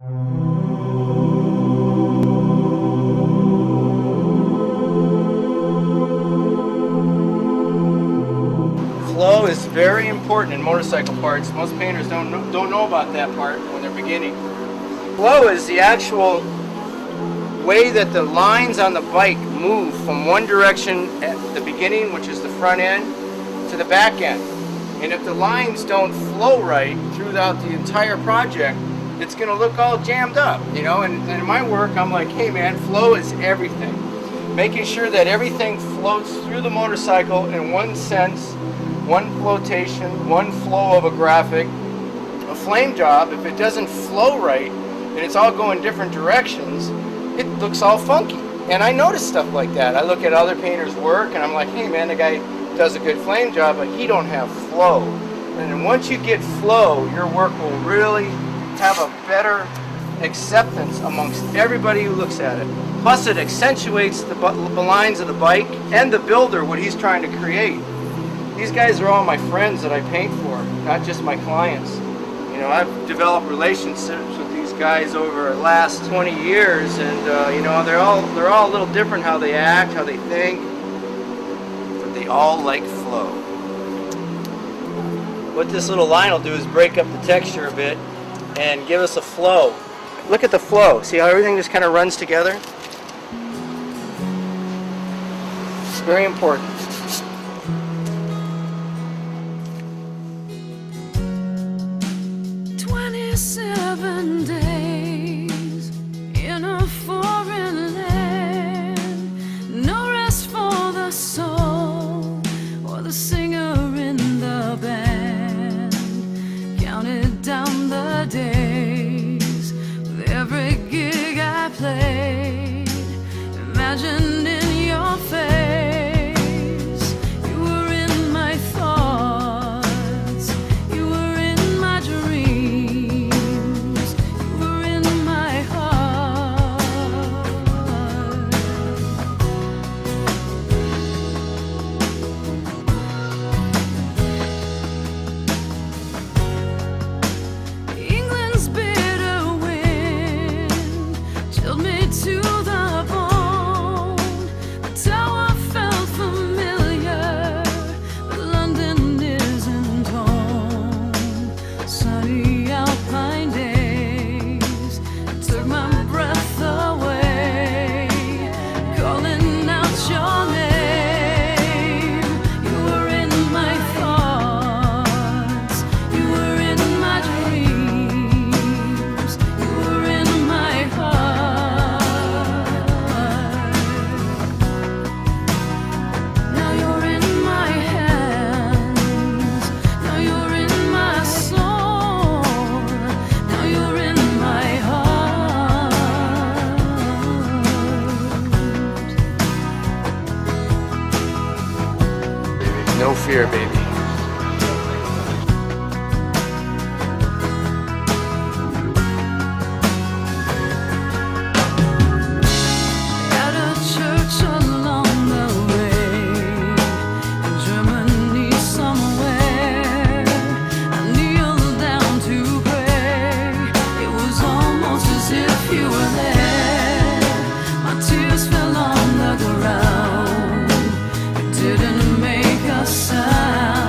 Flow is very important in motorcycle parts. Most painters don't know about that part when they're beginning. Flow is the actual way that the lines on the bike move from one direction at the beginning, which is the front end, to the back end. And if the lines don't flow right throughout the entire project, it's going to look all jammed up, you know. And in my work, I'm like, hey man, flow is everything. Making sure that everything floats through the motorcycle in one sense, one flotation, one flow of a graphic. A flame job, if it doesn't flow right and it's all going different directions, it looks all funky. And I notice stuff like that. I look at other painters' work and I'm like, hey man, the guy does a good flame job, but he don't have flow. And then once you get flow, your work will really have a better acceptance amongst everybody who looks at it. Plus it accentuates the lines of the bike and the builder, what he's trying to create. These guys are all my friends that I paint for, not just my clients. You know, I've developed relationships with these guys over the last 20 years, and you know, they're all a little different how they act, how they think, but they all like flow. What this little line will do is break up the texture a bit and give us a flow. Look at the flow. See how everything just kind of runs together? It's very important. Seven days in a foreign land, no rest for the soul or the singer in the band. Counted down the days with every gig I played, imagined in your face. You were in my thoughts, you were in my dreams. No fear, baby. At a church along the way, in Germany somewhere, I kneeled down to pray. It was almost as if you were there. My tears fell on the ground. It didn't make a sound.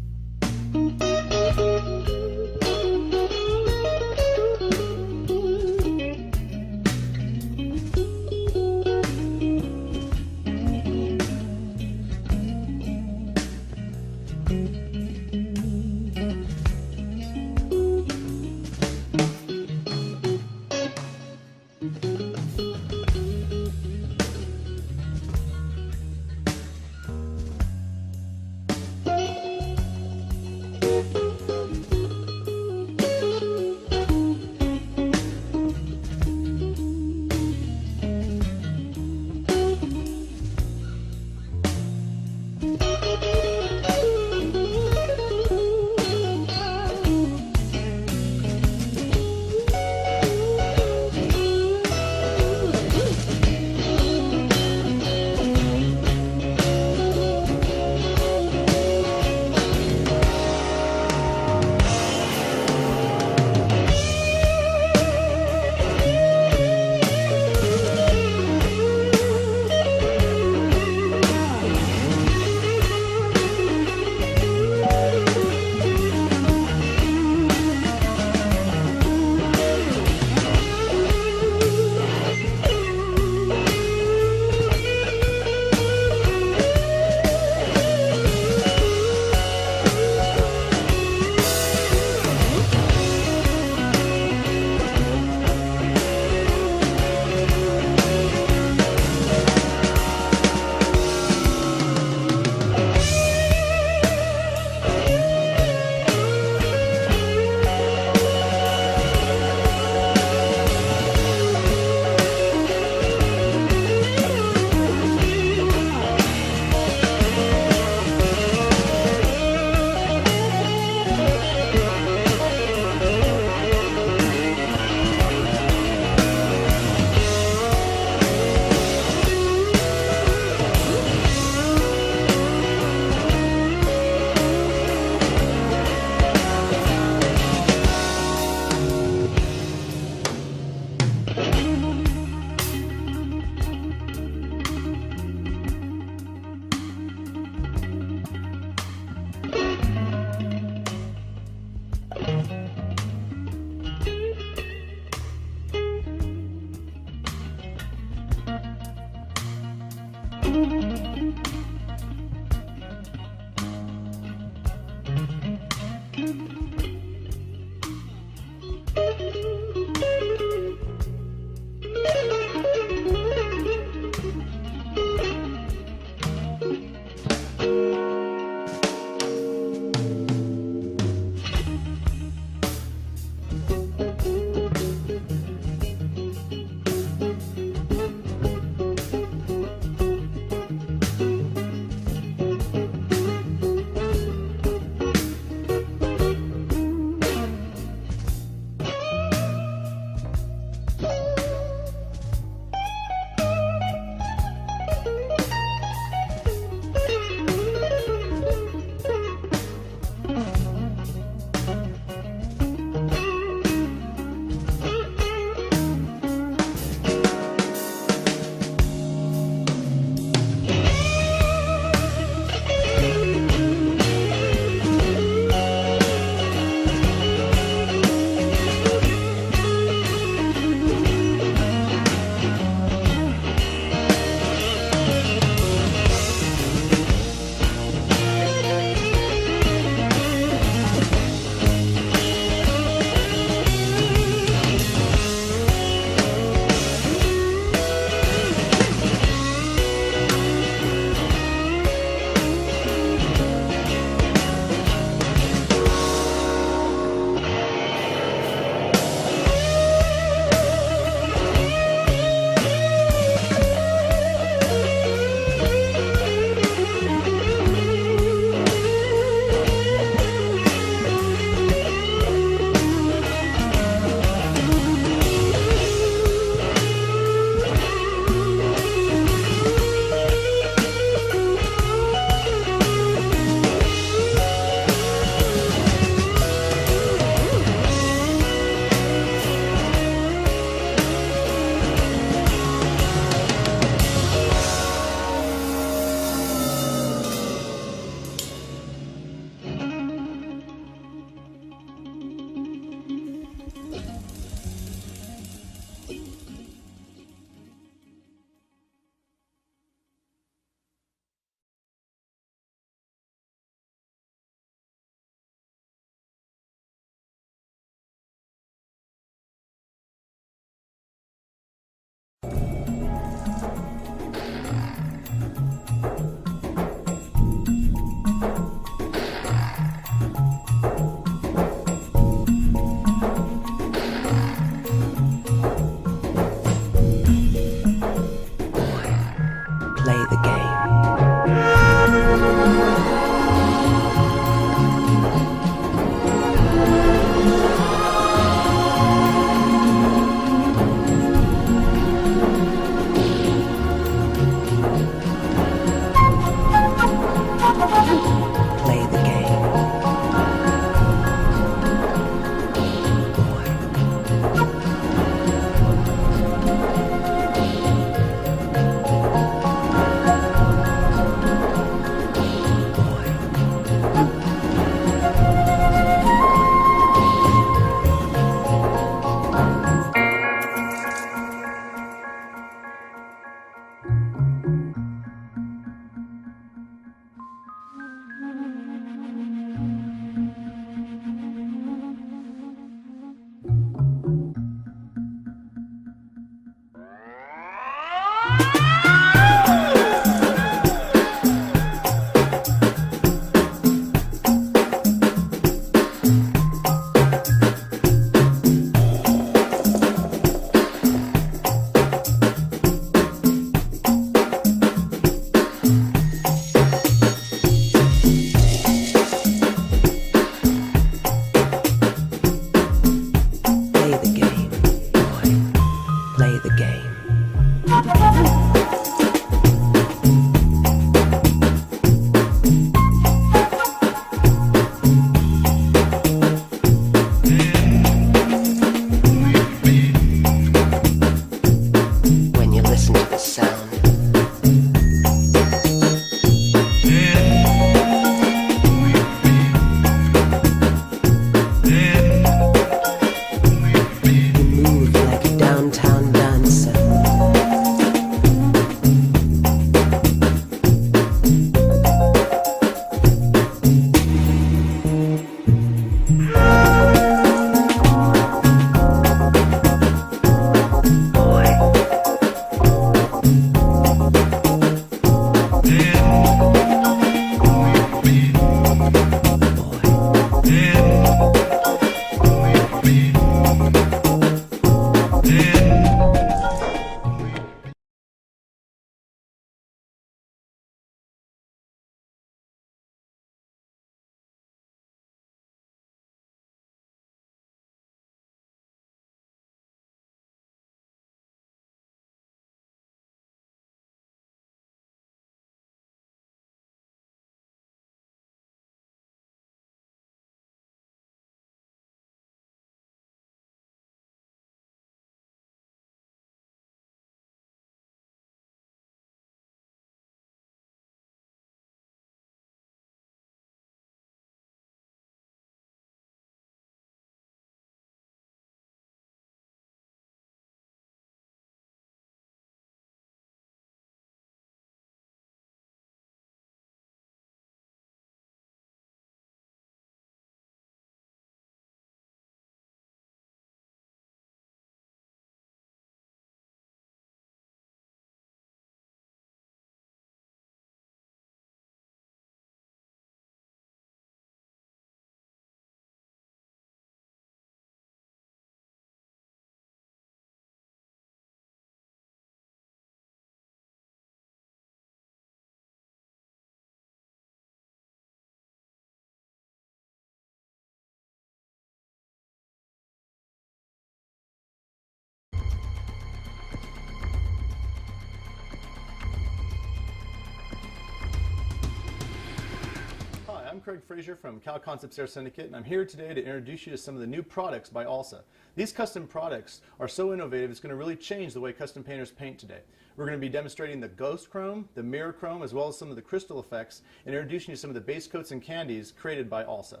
Craig Frazier from Cal Concepts Air Syndicate, and I'm here today to introduce you to some of the new products by Alsa. These custom products are so innovative, it's going to really change the way custom painters paint today. We're going to be demonstrating the ghost chrome, the mirror chrome, as well as some of the crystal effects, and introducing you to some of the base coats and candies created by Alsa.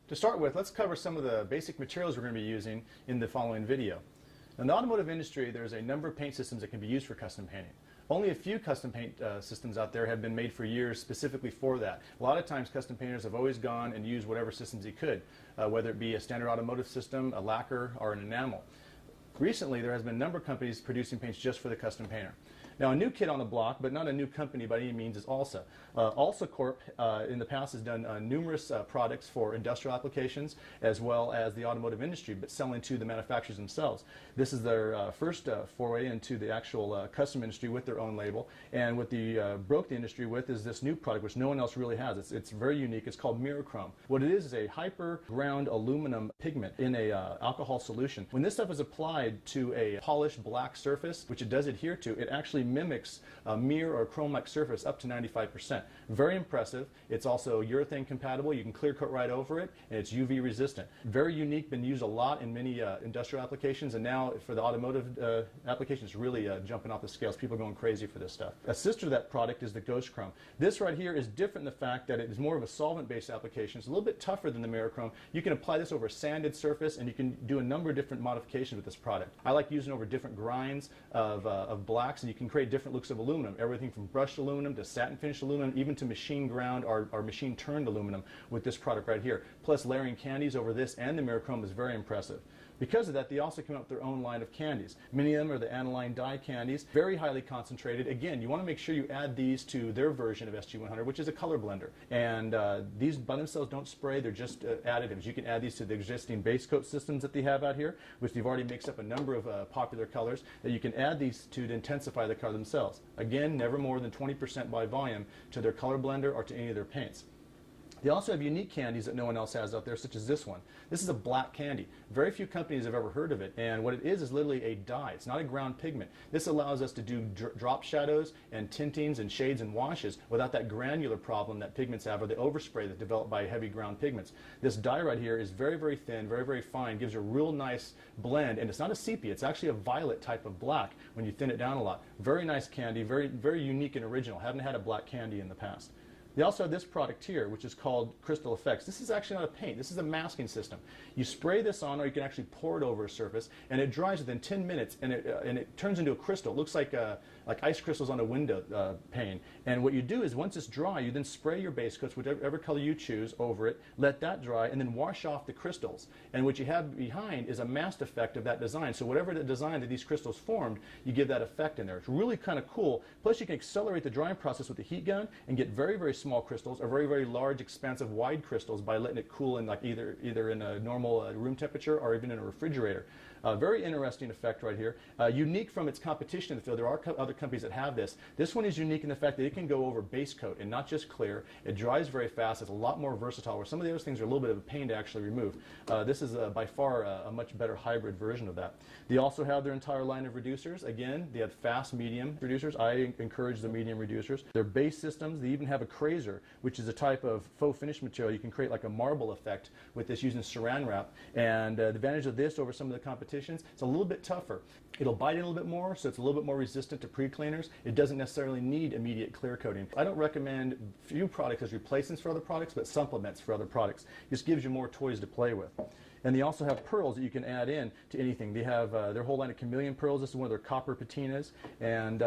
To start with, let's cover some of the basic materials we're going to be using in the following video. In the automotive industry, there's a number of paint systems that can be used for custom painting. Only a few custom paint systems out there have been made for years specifically for that. A lot of times custom painters have always gone and used whatever systems he could, whether it be a standard automotive system, a lacquer, or an enamel. Recently, there has been a number of companies producing paints just for the custom painter. Now, a new kid on the block, but not a new company by any means, is Alsa. Alsa Corp in the past has done numerous products for industrial applications as well as the automotive industry, but selling to the manufacturers themselves. This is their first foray into the actual custom industry with their own label, and what they broke the industry with is this new product, which no one else really has. It's very unique. It's called mirror chrome. What it is a hyper ground aluminum pigment in a alcohol solution. When this stuff is applied to a polished black surface, which it does adhere to, it actually mimics a mirror or chrome-like surface up to 95%. Very impressive. It's also urethane compatible. You can clear coat right over it, and it's UV resistant. Very unique, been used a lot in many industrial applications, and now for the automotive applications, it's really jumping off the scales. People are going crazy for this stuff. A sister to that product is the ghost chrome. This right here is different in the fact that it is more of a solvent-based application. It's a little bit tougher than the mirror chrome. You can apply this over a sanded surface, and you can do a number of different modifications with this product. I like using over different grinds of blacks, and you can create different looks of aluminum, everything from brushed aluminum to satin finished aluminum, even to machine ground or machine turned aluminum with this product right here. Plus layering candies over this and the mirror chrome is very impressive. Because of that, they also came up with their own line of candies. Many of them are the aniline dye candies, very highly concentrated. Again, you want to make sure you add these to their version of SG100, which is a color blender. And these by themselves don't spray, they're just additives. You can add these to the existing base coat systems that they have out here, which they've already mixed up a number of popular colors that you can add these to intensify the color themselves. Again, never more than 20% by volume to their color blender or to any of their paints. They also have unique candies that no one else has out there, such as this one. This is a black candy. Very few companies have ever heard of it, and what it is literally a dye. It's not a ground pigment. This allows us to do drop shadows and tintings and shades and washes without that granular problem that pigments have, or the overspray that's developed by heavy ground pigments. This dye right here is very, very thin, very, very fine, gives you a real nice blend, and it's not a sepia. It's actually a violet type of black when you thin it down a lot. Very nice candy, very, very unique and original. Haven't had a black candy in the past. They also have this product here, which is called Crystal Effects. This is actually not a paint. This is a masking system. You spray this on, or you can actually pour it over a surface, and it dries within 10 minutes, and it turns into a crystal. It looks like ice crystals on a window pane. And what you do is, once it's dry, you then spray your base coats, whatever color you choose, over it, let that dry, and then wash off the crystals. And what you have behind is a masked effect of that design. So whatever the design that these crystals formed, you give that effect in there. It's really kind of cool. Plus, you can accelerate the drying process with the heat gun and get very, very small crystals or very, very large, expansive, wide crystals by letting it cool in like either in a normal room temperature or even in a refrigerator. Very interesting effect right here. Unique from its competition in the field. There are other companies that have this. This one is unique in the fact that it can go over base coat and not just clear. It dries very fast. It's a lot more versatile, where some of the other things are a little bit of a pain to actually remove. This is by far a much better hybrid version of that. They also have their entire line of reducers. Again, they have fast, medium reducers. I encourage the medium reducers. Their base systems, they even have a crazer, which is a type of faux finish material. You can create like a marble effect with this using saran wrap. And the advantage of this over some of the competitions, it's a little bit tougher. It'll bite in a little bit more, so it's a little bit more resistant to pre-cleaners. It doesn't necessarily need immediate clear coating. I don't recommend few products as replacements for other products, but supplements for other products. Just gives you more toys to play with. And they also have pearls that you can add in to anything. They have their whole line of chameleon pearls. This is one of their copper patinas. And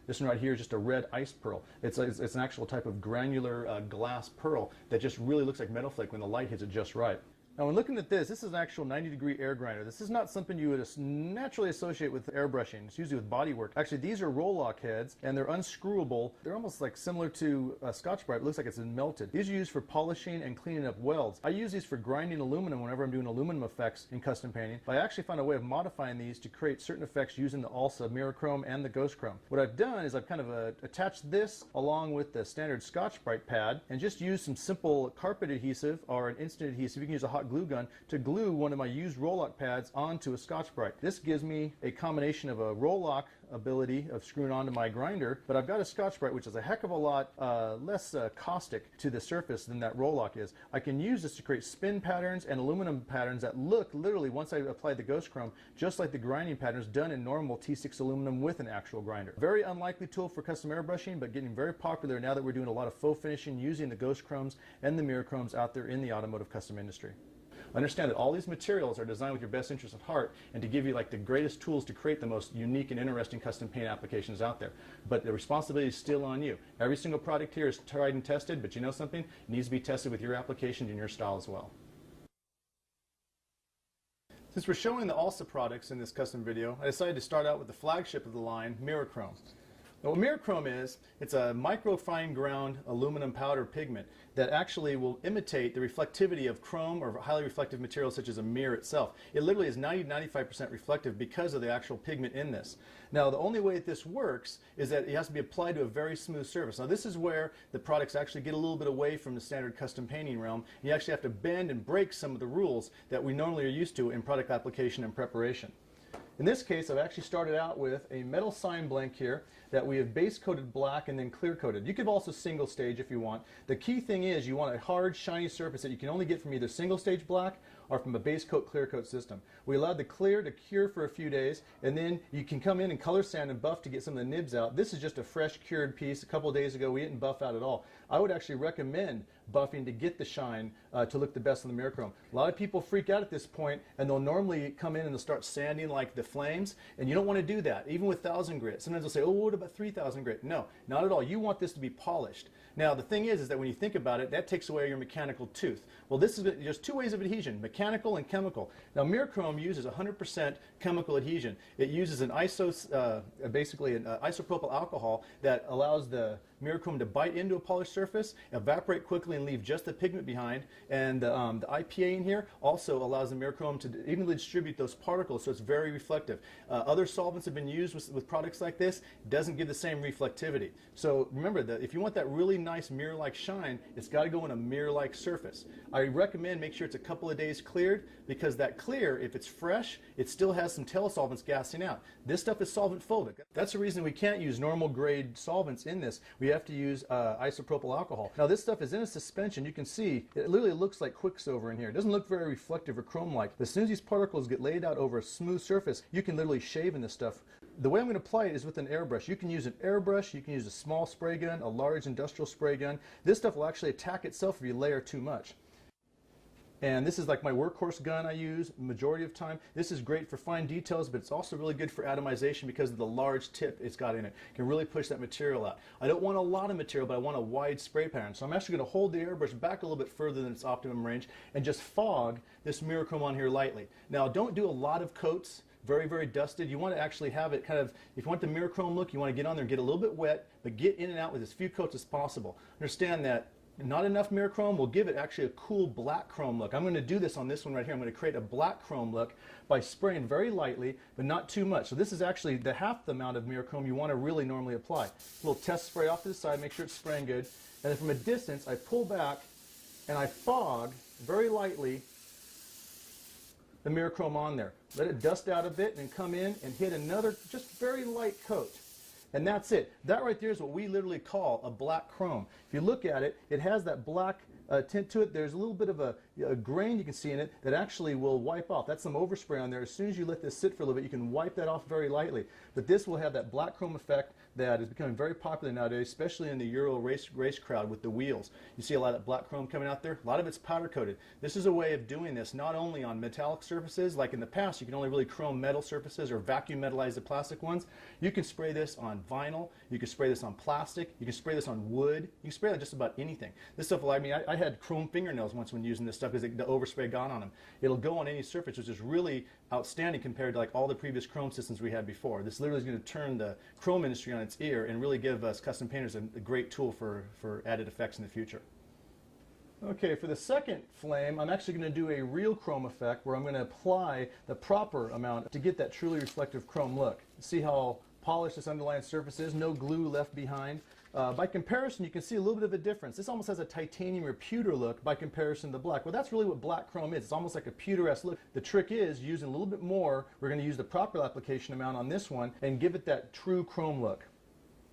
this one right here is just a red ice pearl. It's an actual type of granular glass pearl that just really looks like metal flake when the light hits it just right. Now, when looking at this is an actual 90-degree air grinder. This is not something you would naturally associate with airbrushing. It's usually with body work. Actually, these are roll-lock heads, and they're unscrewable. They're almost like similar to Scotch-Brite. It looks like it's been melted. These are used for polishing and cleaning up welds. I use these for grinding aluminum whenever I'm doing aluminum effects in custom painting. But I actually found a way of modifying these to create certain effects using the Alsa mirror chrome and the ghost chrome. What I've done is I've kind of attached this along with the standard Scotch-Brite pad and just used some simple carpet adhesive or an instant adhesive. You can use a hot glue gun to glue one of my used roll-lock pads onto a Scotch-Brite. This gives me a combination of a roll-lock ability of screwing onto my grinder, but I've got a Scotch-Brite, which is a heck of a lot less caustic to the surface than that roll-lock is. I can use this to create spin patterns and aluminum patterns that look literally, once I apply the Ghost Chrome, just like the grinding patterns done in normal T6 aluminum with an actual grinder. Very unlikely tool for custom airbrushing, but getting very popular now that we're doing a lot of faux finishing using the Ghost Chromes and the mirror chromes out there in the automotive custom industry. Understand that all these materials are designed with your best interest at heart and to give you like the greatest tools to create the most unique and interesting custom paint applications out there. But the responsibility is still on you. Every single product here is tried and tested, but you know something? It needs to be tested with your application and your style as well. Since we're showing the Alsa products in this custom video, I decided to start out with the flagship of the line, Mirror Chrome. Now, what Mirror Chrome is, it's a micro fine ground aluminum powder pigment that actually will imitate the reflectivity of chrome or highly reflective materials such as a mirror itself. It literally is 90-95% reflective because of the actual pigment in this. Now, the only way that this works is that it has to be applied to a very smooth surface. Now, this is where the products actually get a little bit away from the standard custom painting realm. You actually have to bend and break some of the rules that we normally are used to in product application and preparation. In this case, I've actually started out with a metal sign blank here that we have base coated black and then clear coated. You could also single stage if you want. The key thing is you want a hard, shiny surface that you can only get from either single stage black or from a base coat clear coat system. We allowed the clear to cure for a few days, and then you can come in and color sand and buff to get some of the nibs out. This is just a fresh cured piece. A couple of days ago we didn't buff out at all. I would actually recommend buffing to get the shine to look the best on the mirror chrome. A lot of people freak out at this point and they'll normally come in and they'll start sanding like the flames, and you don't want to do that even with 1,000 grit. Sometimes they'll say, oh, what about 3,000 grit? No, not at all. You want this to be polished. Now the thing is that when you think about it, that takes away your mechanical tooth. Well, this is there's two ways of adhesion, mechanical and chemical. Now mirror chrome uses 100% chemical adhesion. It uses an basically an isopropyl alcohol that allows the mirror chrome to bite into a polished surface, evaporate quickly, and leave just the pigment behind. And the IPA in here also allows the mirror chrome to evenly distribute those particles, so it's very reflective. Other solvents have been used with products like this. It doesn't give the same reflectivity. So remember that if you want that really nice mirror-like shine, it's got to go on a mirror-like surface. I recommend make sure it's a couple of days cleared, because that clear, if it's fresh, it still has some telesolvents gassing out. This stuff is solvent phobic. That's the reason we can't use normal grade solvents in this. We have to use isopropyl alcohol. Now this stuff is in a suspension. You can see it literally looks like Quicksilver in here. It doesn't look very reflective or chrome-like. As soon as these particles get laid out over a smooth surface, you can literally shave in this stuff. The way I'm going to apply it is with an airbrush. You can use an airbrush, you can use a small spray gun, a large industrial spray gun. This stuff will actually attack itself if you layer too much. And this is like my workhorse gun I use majority of time. This is great for fine details, but it's also really good for atomization because of the large tip it's got in it. It can really push that material out. I don't want a lot of material, but I want a wide spray pattern. So I'm actually going to hold the airbrush back a little bit further than its optimum range and just fog this mirror chrome on here lightly. Now don't do a lot of coats. Very, very dusted. You want to actually have it kind of, if you want the mirror chrome look, you want to get on there and get a little bit wet, but get in and out with as few coats as possible. Understand that not enough mirror chrome will give it actually a cool black chrome look. I'm going to do this on this one right here. I'm going to create a black chrome look by spraying very lightly, but not too much. So this is actually the half the amount of mirror chrome you want to really normally apply. A little test spray off to the side, make sure it's spraying good. And then from a distance, I pull back and I fog very lightly the mirror chrome on there. Let it dust out a bit and then come in and hit another just very light coat. And that's it. That right there is what we literally call a black chrome. If you look at it, it has that black tint to it. There's a little bit of a grain you can see in it that actually will wipe off. That's some overspray on there. As soon as you let this sit for a little bit, you can wipe that off very lightly. But this will have that black chrome effect that is becoming very popular nowadays, especially in the Euro race crowd with the wheels. You see a lot of black chrome coming out there. A lot of it's powder coated. This is a way of doing this not only on metallic surfaces, like in the past you can only really chrome metal surfaces or vacuum metallize the plastic ones. You can spray this on vinyl, you can spray this on plastic, you can spray this on wood, you can spray it on just about anything. This stuff, I mean, I had chrome fingernails once when using this stuff because the overspray got on them. It'll go on any surface, which is really outstanding compared to like all the previous chrome systems we had before. This literally is going to turn the chrome industry on its ear and really give us custom painters a great tool for added effects in the future. Okay, for the second flame, I'm actually going to do a real chrome effect where I'm going to apply the proper amount to get that truly reflective chrome look. See how polished this underlying surface is, no glue left behind. By comparison, you can see a little bit of a difference. This almost has a titanium or pewter look by comparison to black. Well, that's really what black chrome is. It's almost like a pewter-esque look. The trick is using a little bit more. We're going to use the proper application amount on this one and give it that true chrome look.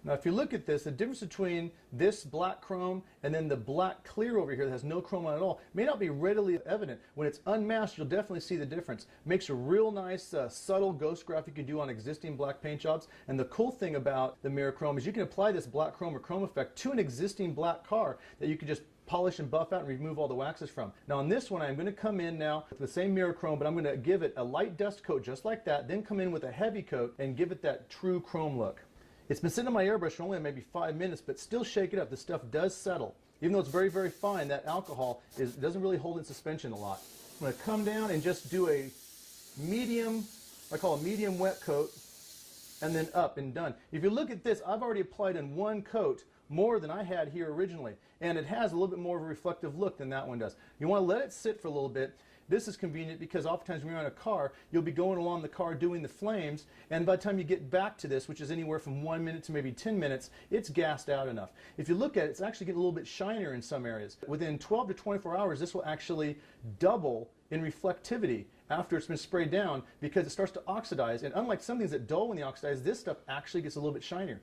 Now, if you look at this, the difference between this black chrome and then the black clear over here that has no chrome on it at all may not be readily evident. When it's unmasked, you'll definitely see the difference. Makes a real nice, subtle ghost graph you can do on existing black paint jobs. And the cool thing about the mirror chrome is you can apply this black chrome or chrome effect to an existing black car that you can just polish and buff out and remove all the waxes from. Now on this one, I'm going to come in now with the same mirror chrome, but I'm going to give it a light dust coat just like that, then come in with a heavy coat and give it that true chrome look. It's been sitting on my airbrush for only maybe 5 minutes, but still shake it up. This stuff does settle. Even though it's very, very fine, that alcohol doesn't really hold in suspension a lot. I'm going to come down and just do a medium, I call a medium wet coat, and then up and done. If you look at this, I've already applied in one coat more than I had here originally, and it has a little bit more of a reflective look than that one does. You want to let it sit for a little bit. This is convenient because oftentimes when you're on a car, you'll be going along the car doing the flames, and by the time you get back to this, which is anywhere from 1 minute to maybe 10 minutes, it's gassed out enough. If you look at it, it's actually getting a little bit shinier in some areas. Within 12 to 24 hours, this will actually double in reflectivity after it's been sprayed down because it starts to oxidize, and unlike some things that dull when they oxidize, this stuff actually gets a little bit shinier.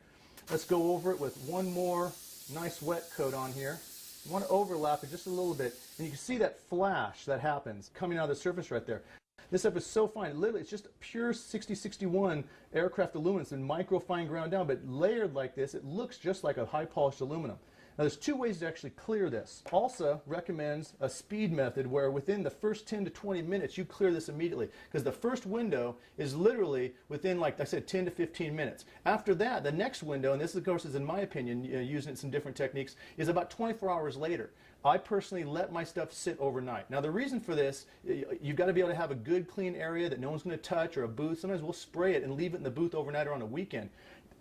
Let's go over it with one more nice wet coat on here. You want to overlap it just a little bit, and you can see that flash that happens coming out of the surface right there. This stuff is so fine. Literally, it's just pure 6061 aircraft aluminum. It's been micro fine ground down, but layered like this, it looks just like a high polished aluminum. Now, there's two ways to actually clear this. Alsa recommends a speed method where within the first 10 to 20 minutes, you clear this immediately, because the first window is literally within, like I said, 10 to 15 minutes. After that, the next window, and this of course is in my opinion, using some different techniques, is about 24 hours later. I personally let my stuff sit overnight. Now the reason for this, you've got to be able to have a good clean area that no one's going to touch, or a booth. Sometimes we'll spray it and leave it in the booth overnight or on a weekend.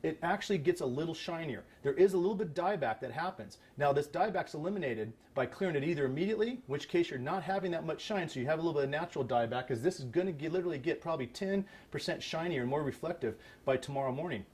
It actually gets a little shinier. There is a little bit of dieback that happens. Now this dieback's eliminated by clearing it either immediately, in which case you're not having that much shine, so you have a little bit of natural dieback, because this is going to literally get probably 10% shinier and more reflective by tomorrow morning.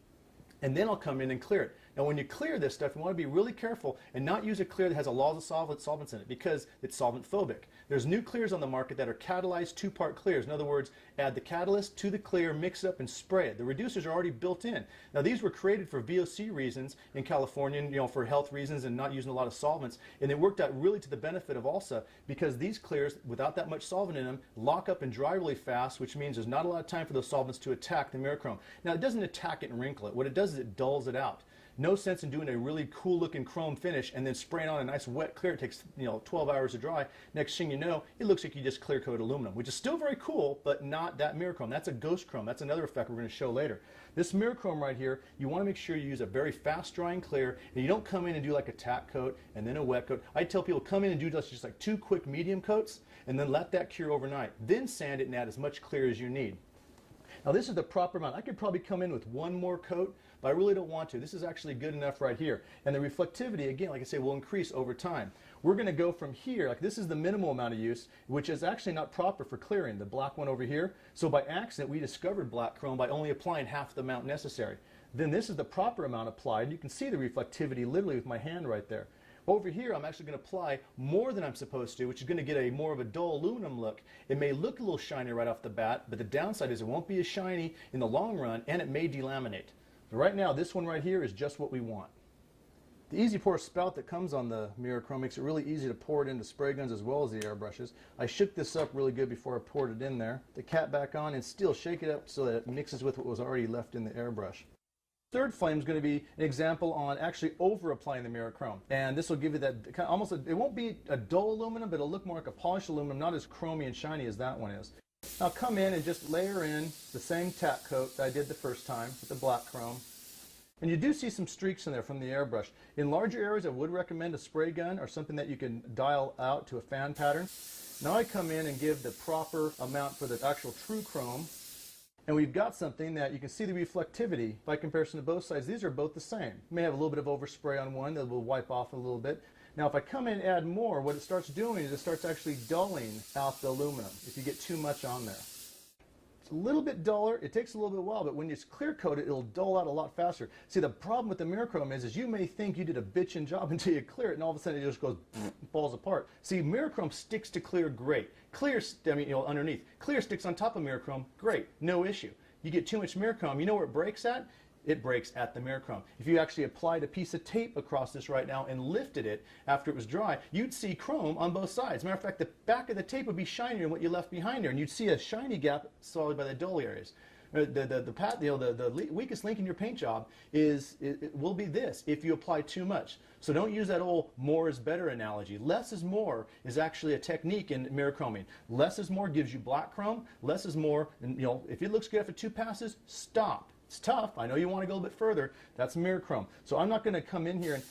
And then I'll come in and clear it. Now when you clear this stuff, you want to be really careful and not use a clear that has a lot of solvents in it, because it's solvent phobic. There's new clears on the market that are catalyzed two-part clears. In other words, add the catalyst to the clear, mix it up, and spray it. The reducers are already built in. Now these were created for VOC reasons in California, for health reasons and not using a lot of solvents, and they worked out really to the benefit of Alsa, because these clears, without that much solvent in them, lock up and dry really fast, which means there's not a lot of time for those solvents to attack the mirror chrome. Now it doesn't attack it and wrinkle it. What it does is it dulls it out. No sense in doing a really cool looking chrome finish and then spraying on a nice wet clear. It takes 12 hours to dry. Next thing you know, it looks like you just clear coat aluminum, which is still very cool, but not that mirror chrome. That's a ghost chrome. That's another effect we're going to show later. This mirror chrome right here, you want to make sure you use a very fast drying clear, and you don't come in and do like a tack coat and then a wet coat. I tell people come in and do just like 2 quick medium coats and then let that cure overnight. Then sand it and add as much clear as you need. Now this is the proper amount. I could probably come in with one more coat, but I really don't want to. This is actually good enough right here. And the reflectivity, again, like I say, will increase over time. We're going to go from here, like this is the minimal amount of use, which is actually not proper for clearing, the black one over here. So by accident, we discovered black chrome by only applying half the amount necessary. Then this is the proper amount applied. You can see the reflectivity literally with my hand right there. Over here, I'm actually going to apply more than I'm supposed to, which is going to get a more of a dull aluminum look. It may look a little shiny right off the bat, but the downside is it won't be as shiny in the long run, and it may delaminate. But right now, this one right here is just what we want. The easy pour spout that comes on the mirror chrome makes it really easy to pour it into spray guns as well as the airbrushes. I shook this up really good before I poured it in there. The cap back on and still shake it up so that it mixes with what was already left in the airbrush. Third flame is going to be an example on actually over applying the mirror chrome, and this will give you that kind of almost it won't be a dull aluminum, but it'll look more like a polished aluminum, not as chromy and shiny as that one is. Now come in and just layer in the same tack coat that I did the first time with the black chrome, and you do see some streaks in there from the airbrush. In larger areas, I would recommend a spray gun or something that you can dial out to a fan pattern. Now I come in and give the proper amount for the actual true chrome. And we've got something that you can see the reflectivity by comparison to both sides. These are both the same. You may have a little bit of overspray on one that will wipe off a little bit. Now if I come in and add more, what it starts doing is it starts actually dulling out the aluminum if you get too much on there. It's a little bit duller, it takes a little bit of a while, but when you clear coat it, it'll dull out a lot faster. See, the problem with the mirror chrome is you may think you did a bitchin' job until you clear it, and all of a sudden it just goes, falls apart. See, mirror chrome sticks to clear great. Clear, I mean, underneath. Clear sticks on top of mirror chrome, great, no issue. You get too much mirror chrome, you know where it breaks at? It breaks at the mirror chrome. If you actually applied a piece of tape across this right now and lifted it after it was dry, you'd see chrome on both sides. Matter of fact, the back of the tape would be shinier than what you left behind there, and you'd see a shiny gap solid by the dull areas. The weakest link in your paint job it will be this if you apply too much. So don't use that old more is better analogy. Less is more is actually a technique in mirror chroming. Less is more gives you black chrome. Less is more, and if it looks good after 2 passes, stop. It's tough. I know you want to go a bit further. That's mirror chrome. So I'm not going to come in here and,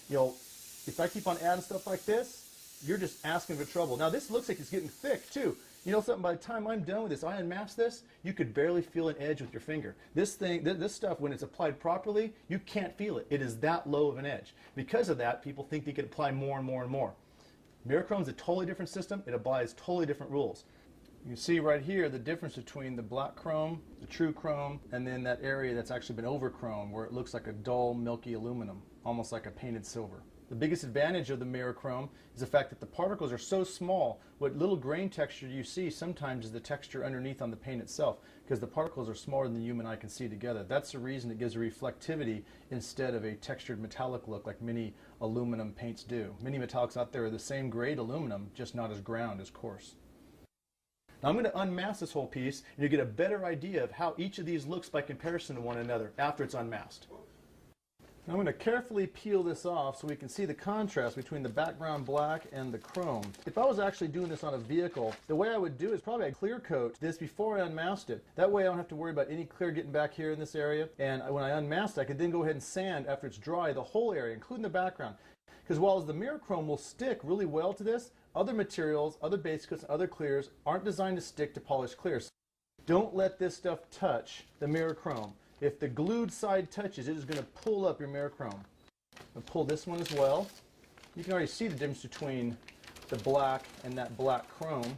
if I keep on adding stuff like this, you're just asking for trouble. Now this looks like it's getting thick too. You know something, by the time I'm done with this, I unmask this, you could barely feel an edge with your finger. This thing, this stuff, when it's applied properly, you can't feel it. It is that low of an edge. Because of that, people think they can apply more and more and more. Mirror chrome is a totally different system. It applies totally different rules. You see right here the difference between the black chrome, the true chrome, and then that area that's actually been over chrome where it looks like a dull, milky aluminum, almost like a painted silver. The biggest advantage of the mirror chrome is the fact that the particles are so small. What little grain texture you see sometimes is the texture underneath on the paint itself, because the particles are smaller than the human eye can see together. That's the reason it gives a reflectivity instead of a textured metallic look like many aluminum paints do. Many metallics out there are the same grade aluminum, just not as ground, as coarse. Now I'm going to unmask this whole piece, and you get a better idea of how each of these looks by comparison to one another after it's unmasked. Now I'm going to carefully peel this off so we can see the contrast between the background black and the chrome. If I was actually doing this on a vehicle, the way I would do is probably I'd clear coat this before I unmasked it. That way I don't have to worry about any clear getting back here in this area, and when I unmasked it, I could then go ahead and sand after it's dry the whole area, including the background. Because while the mirror chrome will stick really well to this, other materials, other base coats, and other clears aren't designed to stick to polished clears. Don't let this stuff touch the mirror chrome. If the glued side touches, it is going to pull up your mirror chrome. I'll pull this one as well. You can already see the difference between the black and that black chrome.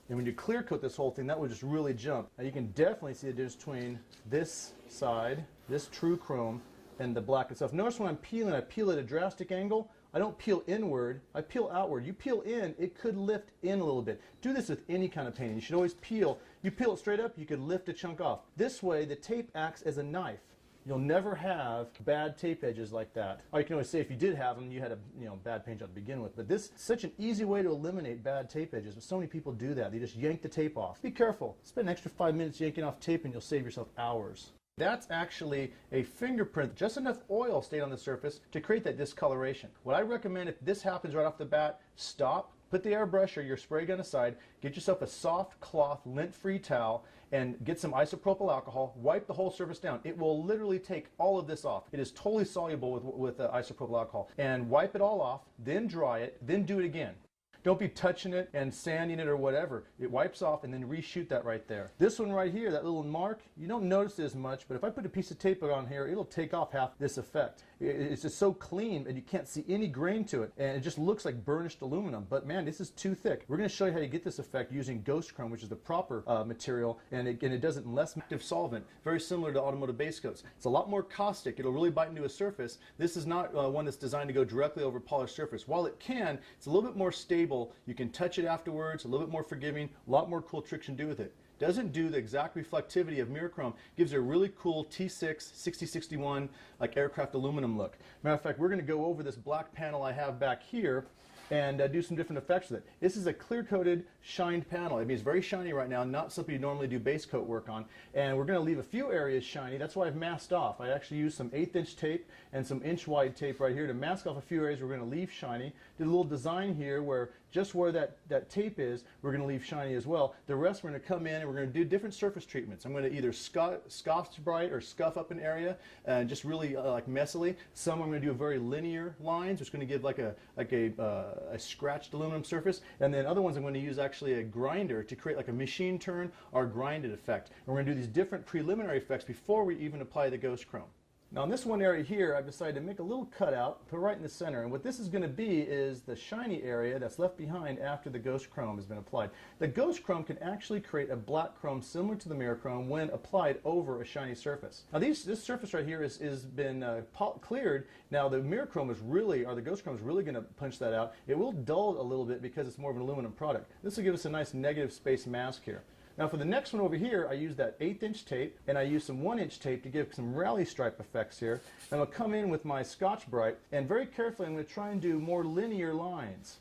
And when you clear coat this whole thing, that will just really jump. Now you can definitely see the difference between this side, this true chrome, and the black itself. Notice when I'm peeling, I peel at a drastic angle. I don't peel inward, I peel outward. You peel in, it could lift in a little bit. Do this with any kind of painting. You should always peel. You peel it straight up, you could lift a chunk off. This way, the tape acts as a knife. You'll never have bad tape edges like that. Or you can always say if you did have them, you had a bad paint job to begin with. But this is such an easy way to eliminate bad tape edges. But so many people do that. They just yank the tape off. Be careful. Spend an extra 5 minutes yanking off tape and you'll save yourself hours. That's actually a fingerprint. Just enough oil stayed on the surface to create that discoloration. What I recommend, if this happens right off the bat, stop, put the airbrush or your spray gun aside, get yourself a soft cloth, lint-free towel, and get some isopropyl alcohol, wipe the whole surface down. It will literally take all of this off. It is totally soluble with isopropyl alcohol. And wipe it all off, then dry it, then do it again. Don't be touching it and sanding it or whatever. It wipes off and then reshoot that right there. This one right here, that little mark, you don't notice it as much, but if I put a piece of tape on here, it'll take off half this effect. It's just so clean and you can't see any grain to it, and it just looks like burnished aluminum. But man, this is too thick. We're going to show you how to get this effect using ghost chrome, which is the proper material, and it does it in less active solvent, very similar to automotive base coats. It's a lot more caustic. It'll really bite into a surface. This is not one that's designed to go directly over a polished surface. While it can, it's a little bit more stable. You can touch it afterwards, a little bit more forgiving, a lot more cool tricks you can do with it. Doesn't do the exact reflectivity of mirror chrome, gives it a really cool T6 6061 like aircraft aluminum look. Matter of fact, we're going to go over this black panel I have back here and do some different effects with it. This is a clear-coated, shined panel. I mean, it's very shiny right now, not something you normally do base coat work on. And we're going to leave a few areas shiny. That's why I've masked off. I actually used some 1/8" tape and some inch-wide tape right here to mask off a few areas we're going to leave shiny. Did a little design here where just where that tape is, we're going to leave shiny as well. The rest we're going to come in and we're going to do different surface treatments. I'm going to either Scotch-Brite or scuff up an area, just really like messily. Some I'm going to do very linear lines, which is going to give like a scratched aluminum surface, and then other ones I'm going to use actually a grinder to create like a machine turn or grinded effect. And we're going to do these different preliminary effects before we even apply the ghost chrome. Now in this one area here, I've decided to make a little cutout, put it right in the center, and what this is going to be is the shiny area that's left behind after the ghost chrome has been applied. The ghost chrome can actually create a black chrome similar to the mirror chrome when applied over a shiny surface. Now this surface right here has been cleared. Now the mirror chrome is really, or the ghost chrome is really going to punch that out. It will dull it a little bit because it's more of an aluminum product. This will give us a nice negative space mask here. Now for the next one over here, I use that 1/8 inch tape, and I use some 1-inch tape to give some rally stripe effects here. And I'll come in with my Scotch-Brite, and very carefully I'm going to try and do more linear lines.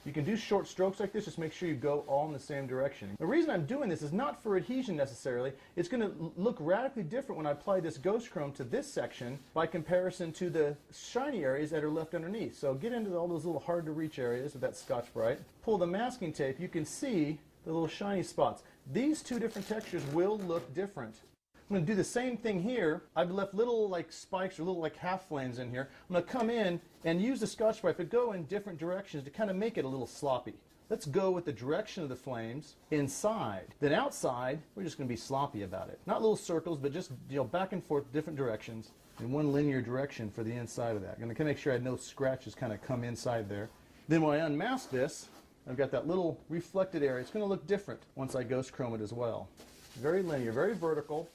You can do short strokes like this, just make sure you go all in the same direction. The reason I'm doing this is not for adhesion necessarily. It's going to look radically different when I apply this ghost chrome to this section by comparison to the shiny areas that are left underneath. So get into all those little hard to reach areas with that Scotch-Brite. Pull the masking tape, you can see the little shiny spots. These two different textures will look different. I'm going to do the same thing here. I've left little like spikes or little like half flames in here. I'm going to come in and use the Scotch-Brite but go in different directions to kind of make it a little sloppy. Let's go with the direction of the flames inside. Then outside, we're just going to be sloppy about it. Not little circles, but just back and forth, different directions in one linear direction for the inside of that. I'm going to make sure I had no scratches kind of come inside there. Then when I unmask this, I've got that little reflected area. It's going to look different once I ghost chrome it as well. Very linear, very vertical.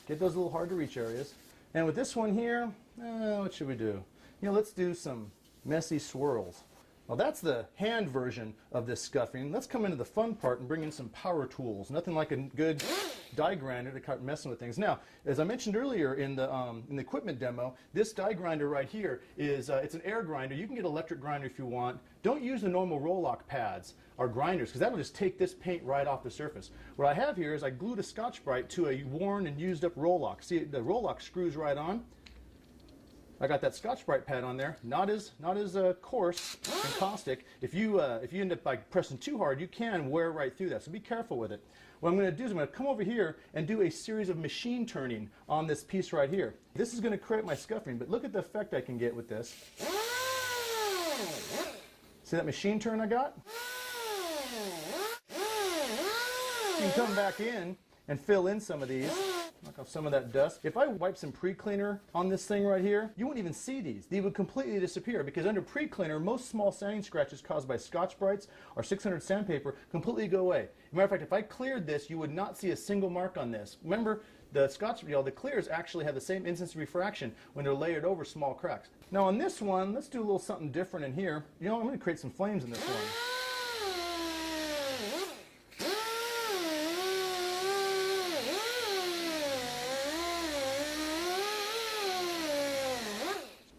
Get those little hard to reach areas. And with this one here, what should we do? Let's do some messy swirls. Well, that's the hand version of this scuffing. Let's come into the fun part and bring in some power tools. Nothing like a good die grinder to start messing with things. Now, as I mentioned earlier in the equipment demo, this die grinder right here is it's an air grinder. You can get an electric grinder if you want. Don't use the normal roll-lock pads or grinders because that will just take this paint right off the surface. What I have here is I glued a Scotch-Brite to a worn and used up roll-lock. See, the roll-lock screws right on. I got that Scotch-Brite pad on there, not as coarse and caustic. If you end up by pressing too hard, you can wear right through that, so be careful with it. What I'm going to do is I'm going to come over here and do a series of machine turning on this piece right here. This is going to create my scuffing, but look at the effect I can get with this. See that machine turn I got? You can come back in and fill in some of these. Knock off some of that dust. If I wipe some pre-cleaner on this thing right here, you wouldn't even see these. They would completely disappear because under pre-cleaner, most small sanding scratches caused by Scotch-Brites or 600 sandpaper completely go away. As a matter of fact, if I cleared this, you would not see a single mark on this. Remember, the the clears actually have the same instance of refraction when they're layered over small cracks. Now on this one, let's do a little something different in here. I'm going to create some flames in this one.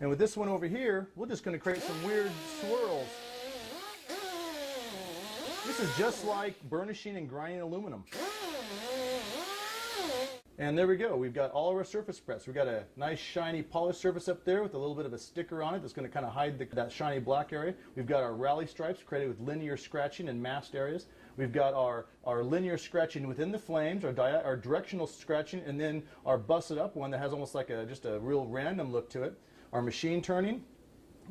And with this one over here, we're just going to create some weird swirls. This is just like burnishing and grinding aluminum. And there we go. We've got all of our surface preps. We've got a nice shiny polished surface up there with a little bit of a sticker on it that's going to kind of hide that shiny black area. We've got our rally stripes created with linear scratching and masked areas. We've got our linear scratching within the flames, our directional scratching, and then our busted up one that has almost like just a real random look to it. Our machine turning,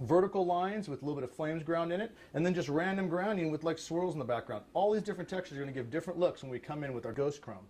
vertical lines with a little bit of flames ground in it, and then just random grounding with like swirls in the background. All these different textures are going to give different looks when we come in with our ghost chrome.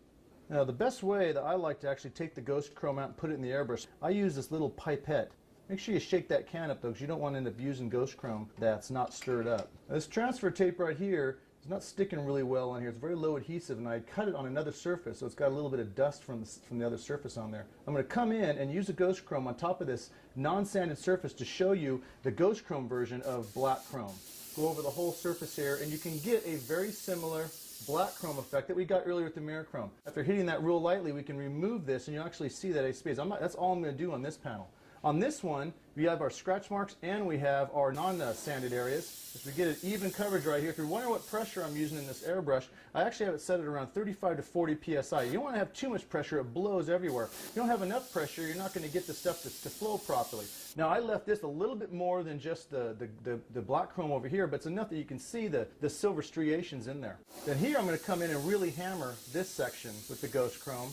Now the best way that I like to actually take the ghost chrome out and put it in the airbrush, I use this little pipette. Make sure you shake that can up though, because you don't want to end up using ghost chrome that's not stirred up. Now, this transfer tape right here is not sticking really well on here. It's very low adhesive, and I cut it on another surface, so it's got a little bit of dust from the other surface on there. I'm going to come in and use the ghost chrome on top of this non-sanded surface to show you the ghost chrome version of black chrome. Go over the whole surface here, and you can get a very similar black chrome effect that we got earlier with the mirror chrome. After hitting that real lightly, we can remove this, and you actually see that space. That's all I'm going to do on this panel. On this one, we have our scratch marks and we have our non-sanded areas. As we get an even coverage right here, if you're wondering what pressure I'm using in this airbrush, I actually have it set at around 35 to 40 psi. You don't want to have too much pressure, it blows everywhere. If you don't have enough pressure, you're not going to get the stuff to flow properly. Now I left this a little bit more than just the black chrome over here, but it's enough that you can see the silver striations in there. Then here I'm going to come in and really hammer this section with the ghost chrome.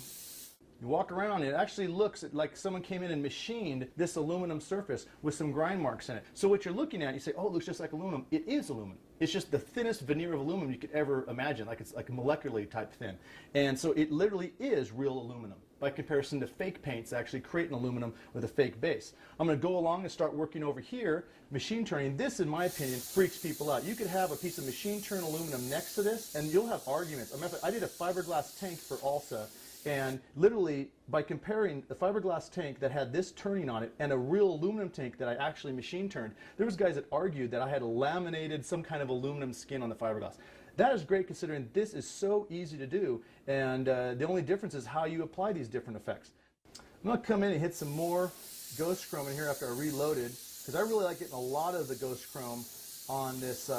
You walk around, it actually looks like someone came in and machined this aluminum surface with some grind marks in it. So what you're looking at, you say, oh, it looks just like aluminum. It is aluminum. It's just the thinnest veneer of aluminum you could ever imagine, like it's like molecularly type thin. And so it literally is real aluminum. by comparison to fake paints that actually create an aluminum with a fake base. I'm going to go along and start working over here, machine turning. This, in my opinion, freaks people out. You could have a piece of machine turned aluminum next to this, and you'll have arguments. I did a fiberglass tank for Alsa, and literally, by comparing the fiberglass tank that had this turning on it and a real aluminum tank that I actually machine turned, there was guys that argued that I had laminated some kind of aluminum skin on the fiberglass. That is great considering this is so easy to do, and the only difference is how you apply these different effects. I'm going to come in and hit some more ghost chrome in here after I reloaded, because I really like getting a lot of the ghost chrome on this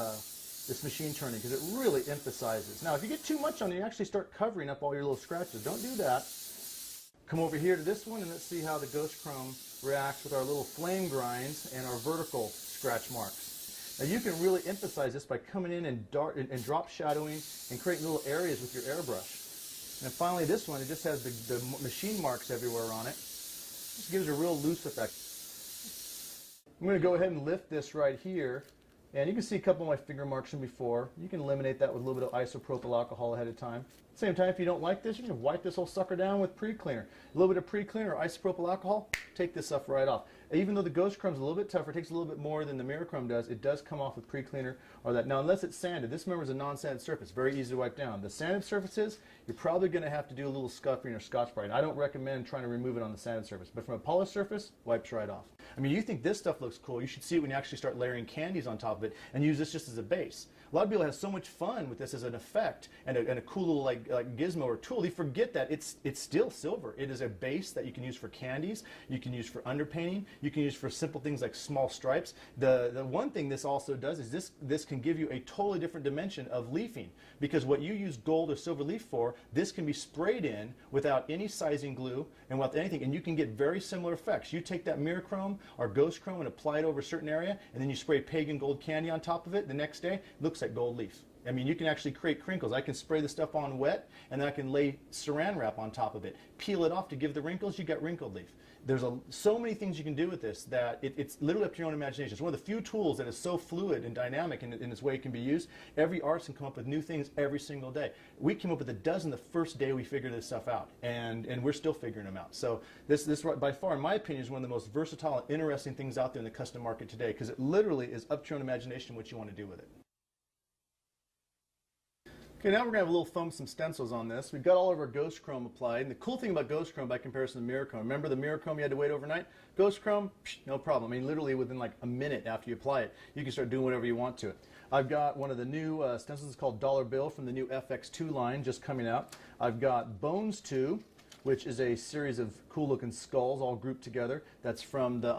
this machine turning, because it really emphasizes. Now, if you get too much on it, you actually start covering up all your little scratches. Don't do that. Come over here to this one, and let's see how the ghost chrome reacts with our little flame grinds and our vertical scratch marks. Now, you can really emphasize this by coming in and drop shadowing and creating little areas with your airbrush. And finally, this one, it just has the machine marks everywhere on it. Just gives a real loose effect. I'm going to go ahead and lift this right here. And you can see a couple of my finger marks from before. You can eliminate that with a little bit of isopropyl alcohol ahead of time. At the same time, if you don't like this, you can wipe this whole sucker down with pre-cleaner. A little bit of pre-cleaner or isopropyl alcohol, take this stuff right off. Even though the ghost chrome's a little bit tougher, it takes a little bit more than the mirror chrome does, it does come off with pre-cleaner or that. Now, unless it's sanded, this remember is a non-sanded surface, very easy to wipe down. The sanded surfaces, you're probably going to have to do a little scuffing or Scotch-Brite. I don't recommend trying to remove it on the sanded surface, but from a polished surface, wipes right off. I mean, you think this stuff looks cool, you should see it when you actually start layering candies on top of it and use this just as a base. A lot of people have so much fun with this as an effect and a cool little like gizmo or tool. They forget that it's still silver. It is a base that you can use for candies, you can use for underpainting, you can use for simple things like small stripes. The one thing this also does is this can give you a totally different dimension of leafing, because what you use gold or silver leaf for, this can be sprayed in without any sizing glue and without anything, and you can get very similar effects. You take that mirror chrome or ghost chrome and apply it over a certain area, and then you spray pagan gold candy on top of it the next day, it looks like gold leaf. I mean, you can actually create crinkles. I can spray the stuff on wet, and then I can lay saran wrap on top of it, peel it off to give the wrinkles, you got wrinkled leaf. There's so many things you can do with this that it's literally up to your own imagination. It's one of the few tools that is so fluid and dynamic in its way it can be used. Every artist can come up with new things every single day. We came up with a dozen the first day we figured this stuff out, and we're still figuring them out. So this by far, in my opinion, is one of the most versatile and interesting things out there in the custom market today, because it literally is up to your own imagination what you want to do with it. Okay, now we're going to have a little foam some stencils on this. We've got all of our ghost chrome applied. And the cool thing about ghost chrome by comparison to mirror chrome, remember the mirror chrome you had to wait overnight? Ghost chrome, no problem. I mean, literally within like a minute after you apply it, you can start doing whatever you want to it. I've got one of the new stencils called Dollar Bill from the new FX2 line just coming out. I've got Bones 2, which is a series of cool looking skulls all grouped together. That's from the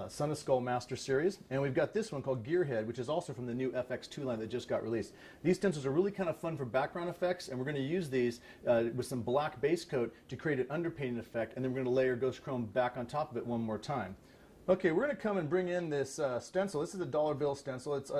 Son of Skull Master series. And we've got this one called Gearhead, which is also from the new FX2 line that just got released. These stencils are really kind of fun for background effects, and we're going to use these with some black base coat to create an underpainting effect, and then we're going to layer ghost chrome back on top of it one more time. Okay, we're going to come and bring in this stencil. This is a dollar bill stencil. It's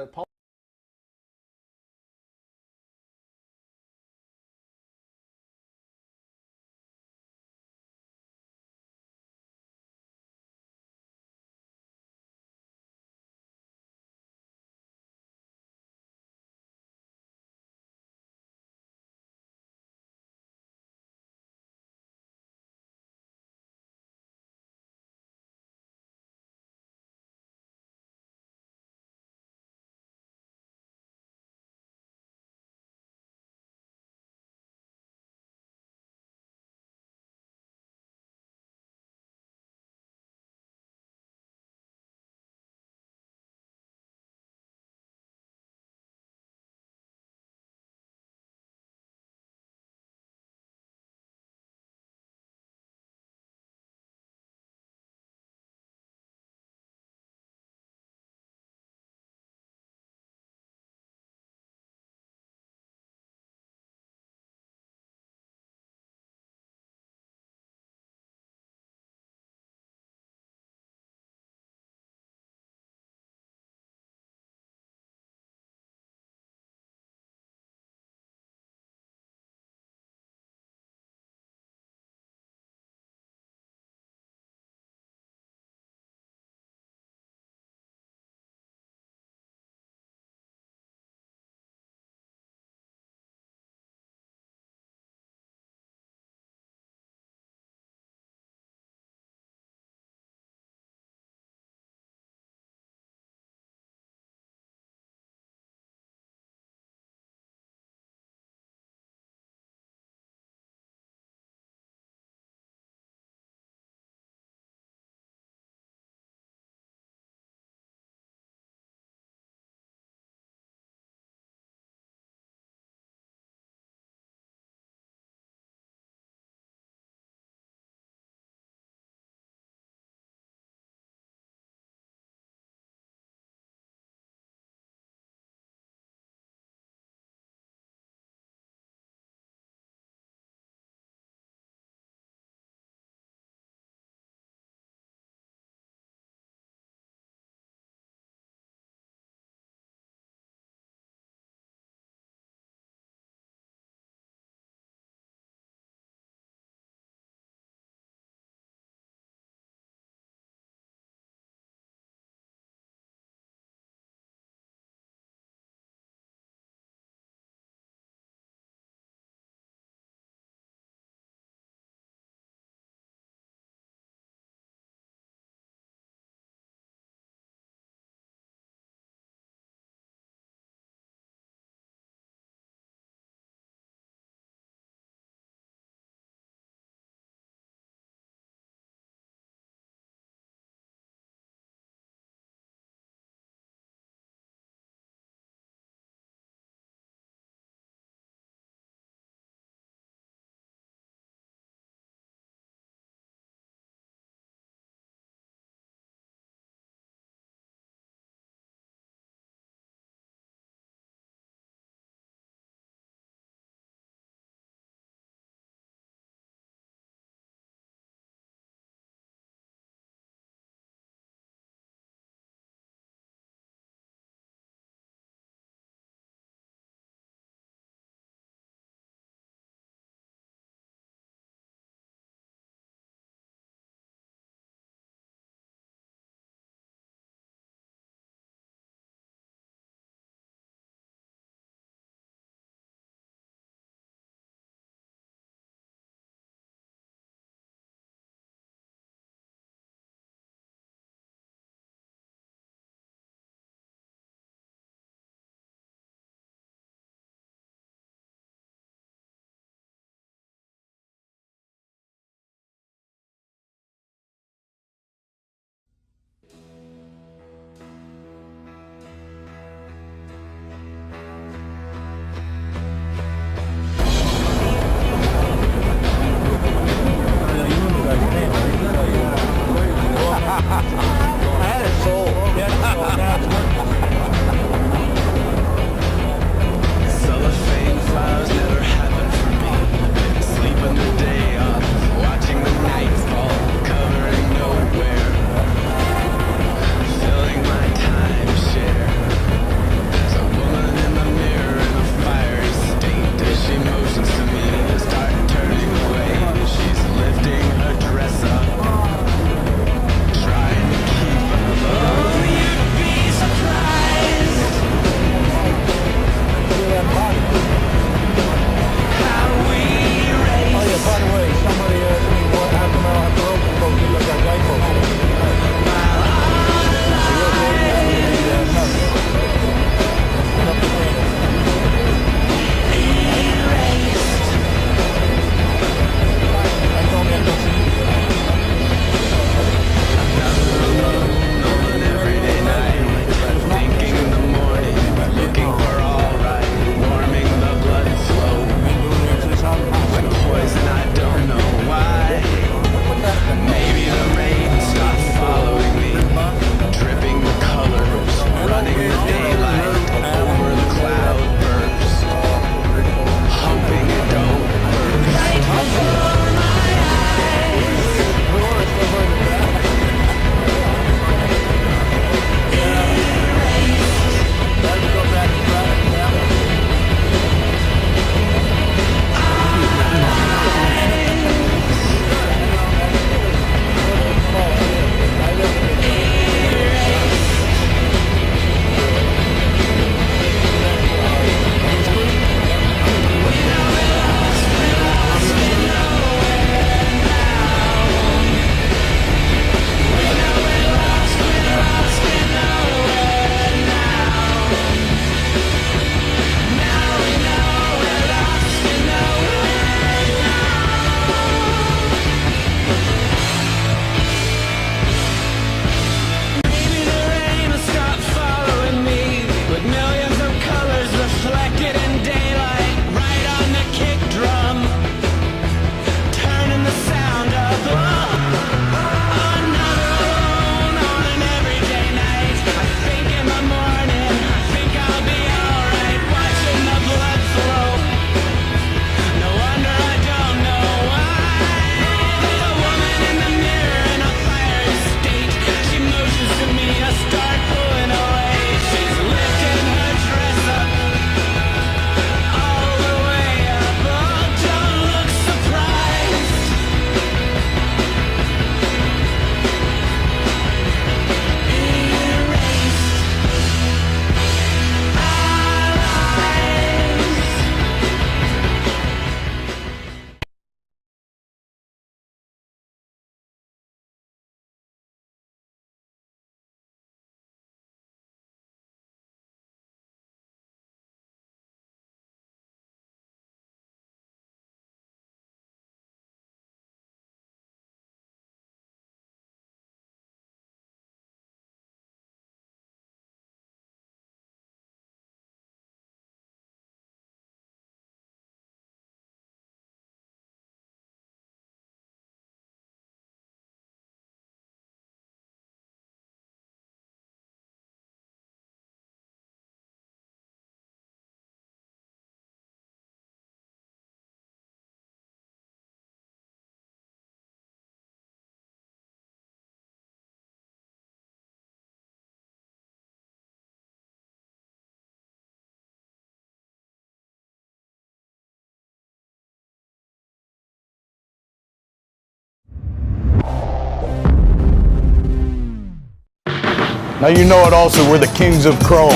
Now you know it also, we're the kings of Chrome.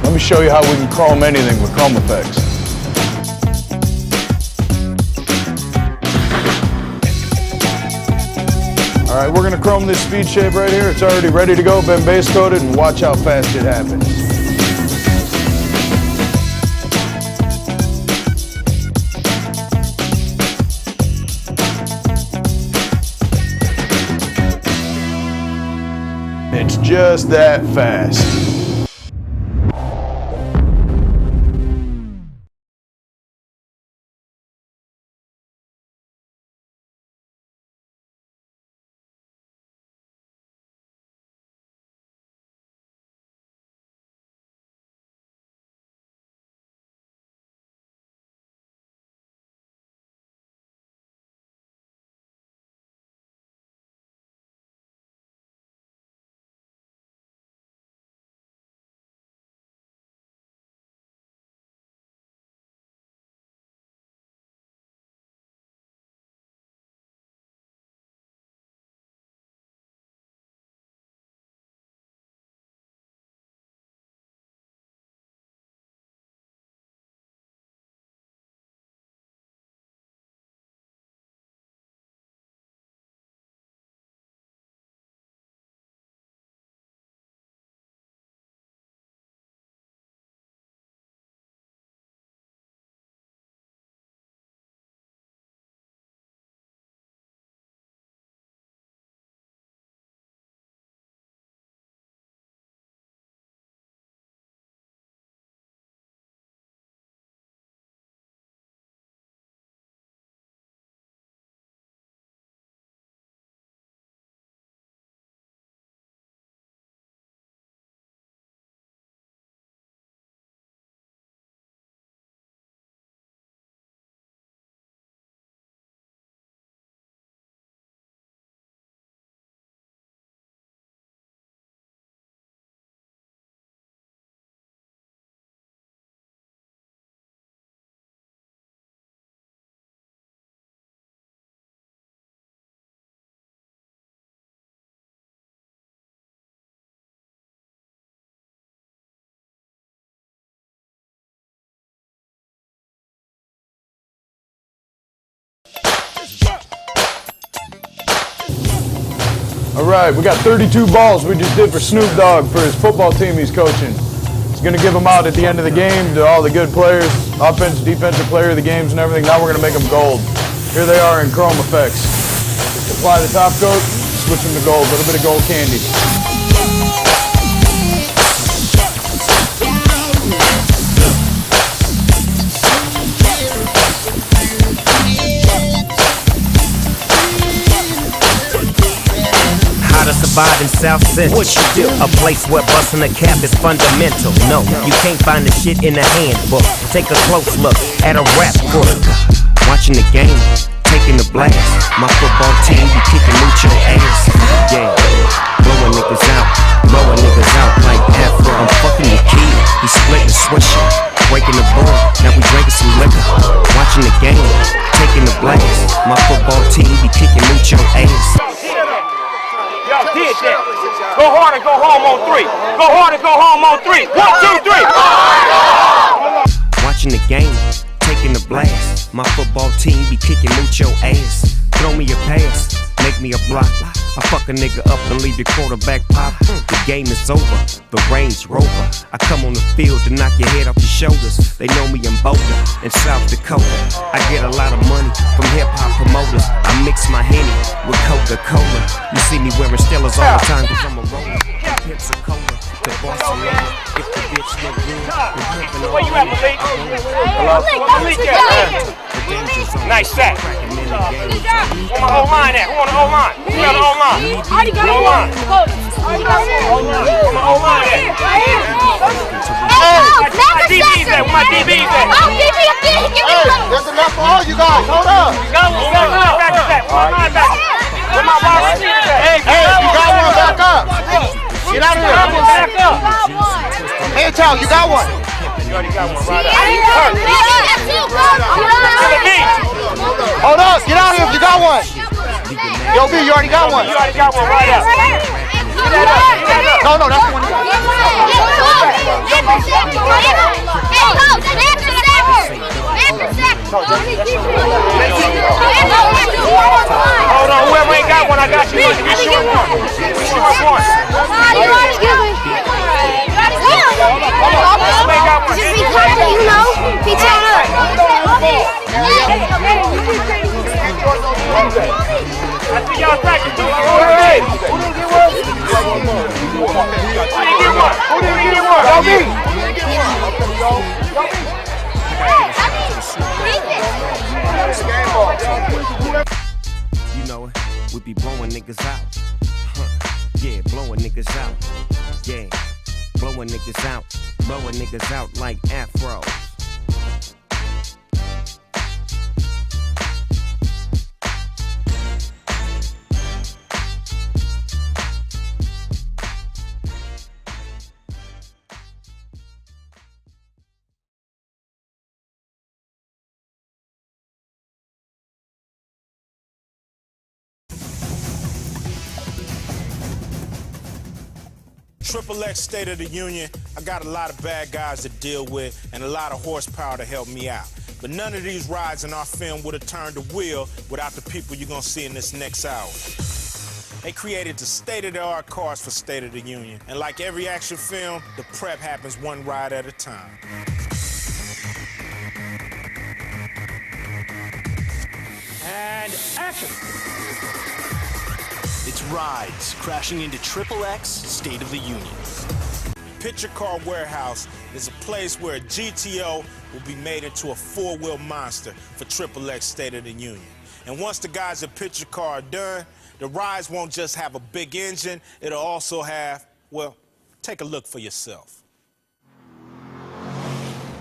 Let me show you how we can chrome anything with Chrome effects. All right, we're gonna chrome this speed shape right here. It's already ready to go, been base coated, and watch how fast it happens. It's just that fast. All right, we got 32 balls we just did for Snoop Dogg for his football team he's coaching. He's going to give them out at the end of the game to all the good players, offensive, defensive player of the games and everything. Now we're going to make them gold. Here they are in Chrome effects. Apply the top coat, switch them to gold, a little bit of gold candy. Survive in South Central. What you do? A place where busting a cap is fundamental. No, you can't find the shit in the handbook. Take a close look at a rap book. Watching the game, taking the blast. My football team be kicking mucho ass. Yeah, blowing niggas out like Afro. I'm fucking the kid, he split the swisher. Breaking the board, now we drinking some liquor. Watching the game, taking the blast. My football team be kicking mucho ass. Y'all did that. Go hard and go home on 3. Go hard and go home on 3. 1, 2, 3. Watching the game, taking the blast. My football team be kicking mucho ass. Throw me a pass, make me a block. I fuck a nigga up and leave your quarterback pop. The game is over, the Range Rover. I come on the field to knock your head off your shoulders. They know me in Boulder, in South Dakota. I get a lot of money from hip-hop promoters. I mix my Henny with Coca-Cola. You see me wearing Stellas all the time cause I'm a roller. From Pensacola to Barcelona. If the bitch look good, we're pimping on. Where you at, Malik? Malik at? Nice sack. Where my O-line at? Who on the O-line? Who on the O-line? Already got O-line. Already got Where my O-line at? My DB's at? Where my DB's at? There's enough for all you guys. Hold up. Where my wide receivers at? Hey, you got one. Back up. Get out of here. Back up. Hey, child, you got one. You already got one right out. Hold up. Get out of here if you got one. Yo, B, you already got one. You already got one right out. No, that's the one you got. Hold on, whoever ain't got one, I got you. Be short one. Be short one. Whoever ain't got one. I see y'all practice. Who didn't get one? Who didn't get one? You know, we be blowing niggas out. Yeah, blowing niggas out. Yeah, blowing niggas out. Blowing niggas out like afros. Triple X State of the Union, I got a lot of bad guys to deal with and a lot of horsepower to help me out. But none of these rides in our film would have turned the wheel without the people you're gonna see in this next hour. They created the state-of-the-art cars for State of the Union. And like every action film, the prep happens one ride at a time. And action! It's rides crashing into Triple X State of the Union. Picture Car Warehouse is a place where a GTO will be made into a four-wheel monster for Triple X State of the Union. And once the guys at Picture Car are done, the rides won't just have a big engine, it'll also have, well, take a look for yourself.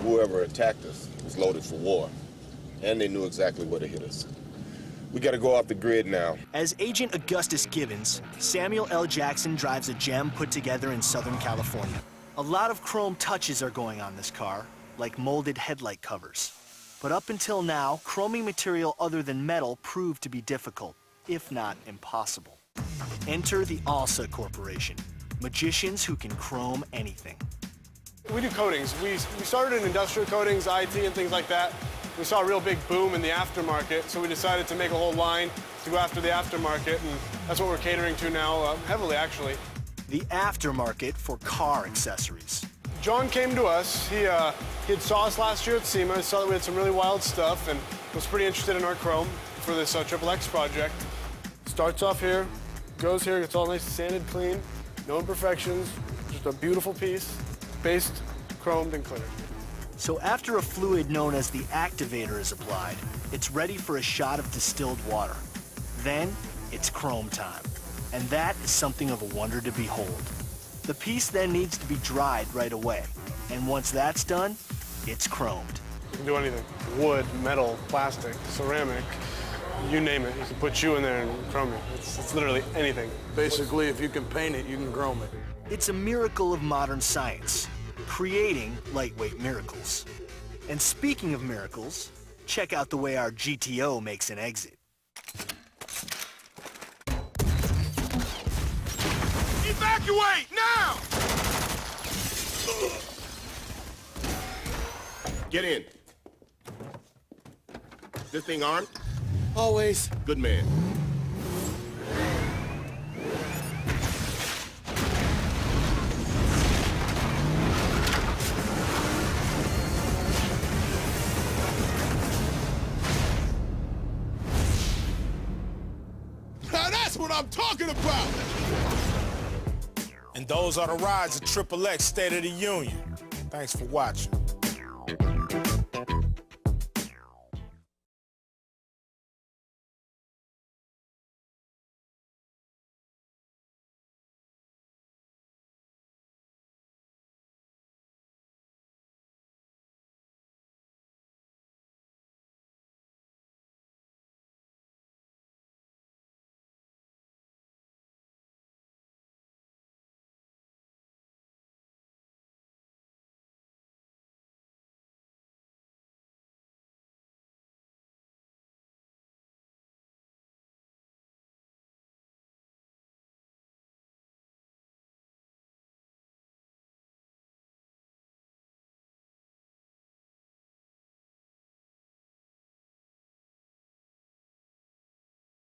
Whoever attacked us was loaded for war, and they knew exactly where to hit us. We gotta go off the grid now. As Agent Augustus Gibbons, Samuel L. Jackson drives a gem put together in Southern California. A lot of chrome touches are going on this car, like molded headlight covers. But up until now, chroming material other than metal proved to be difficult, if not impossible. Enter the Alsa Corporation, magicians who can chrome anything. We do coatings. We started in industrial coatings, IT, and things like that. We saw a real big boom in the aftermarket, so we decided to make a whole line to go after the aftermarket, and that's what we're catering to now, heavily actually. The aftermarket for car accessories. John came to us. He had saw us last year at SEMA, he saw that we had some really wild stuff, and was pretty interested in our chrome for this Triple X project. Starts off here, goes here, gets all nice and sanded clean, no imperfections, just a beautiful piece, based, chromed, and cleared. So after a fluid known as the activator is applied, it's ready for a shot of distilled water. Then, it's chrome time. And that is something of a wonder to behold. The piece then needs to be dried right away. And once that's done, it's chromed. You can do anything. Wood, metal, plastic, ceramic, you name it. You can put you in there and chrome it. It's literally anything. Basically, if you can paint it, you can chrome it. It's a miracle of modern science, creating lightweight miracles. And speaking of miracles, check out the way our GTO makes an exit. Evacuate now! Get in. This thing armed? Always. Good man. Now that's what I'm talking about! And those are the rides of Triple X State of the Union. Thanks for watching.